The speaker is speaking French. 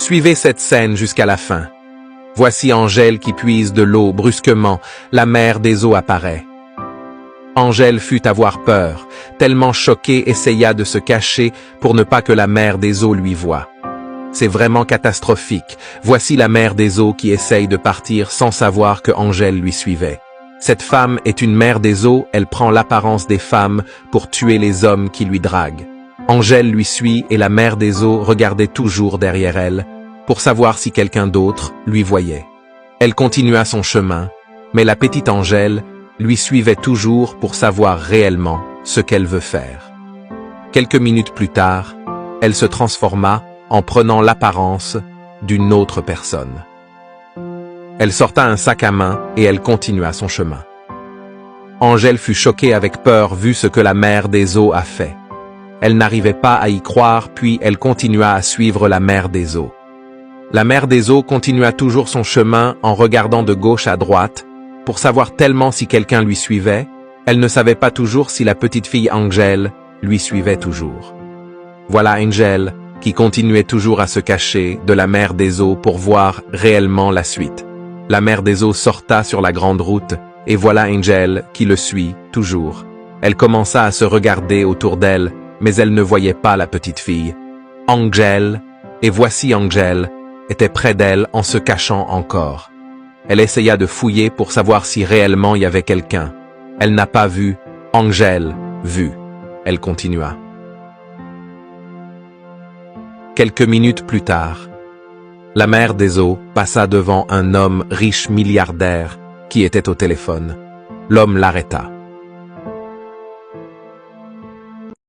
Suivez cette scène jusqu'à la fin. Voici Angèle qui puise de l'eau brusquement, la mère des eaux apparaît. Angèle fut avoir peur, tellement choquée essaya de se cacher pour ne pas que la mère des eaux lui voie. C'est vraiment catastrophique. Voici la mère des eaux qui essaye de partir sans savoir que Angèle lui suivait. Cette femme est une mère des eaux, elle prend l'apparence des femmes pour tuer les hommes qui lui draguent. Angèle lui suit et la mère des eaux regardait toujours derrière elle, pour savoir si quelqu'un d'autre lui voyait. Elle continua son chemin, mais la petite Angèle lui suivait toujours pour savoir réellement ce qu'elle veut faire. Quelques minutes plus tard, elle se transforma en prenant l'apparence d'une autre personne. Elle sorta un sac à main et elle continua son chemin. Angèle fut choquée avec peur vu ce que la mère des eaux a fait. Elle n'arrivait pas à y croire puis elle continua à suivre la mère des eaux. La mère des eaux continua toujours son chemin en regardant de gauche à droite pour savoir tellement si quelqu'un lui suivait, elle ne savait pas toujours si la petite fille Angèle lui suivait toujours. Voilà Angèle qui continuait toujours à se cacher de la mère des eaux pour voir réellement la suite. La mère des eaux sorta sur la grande route et voilà Angèle qui le suit toujours. Elle commença à se regarder autour d'elle, mais elle ne voyait pas la petite fille. Angèle, et voici Angèle, était près d'elle en se cachant encore. Elle essaya de fouiller pour savoir si réellement il y avait quelqu'un. Elle n'a pas vu. Angèle vu. Elle continua. Quelques minutes plus tard, la mère des eaux passa devant un homme riche milliardaire qui était au téléphone. L'homme l'arrêta.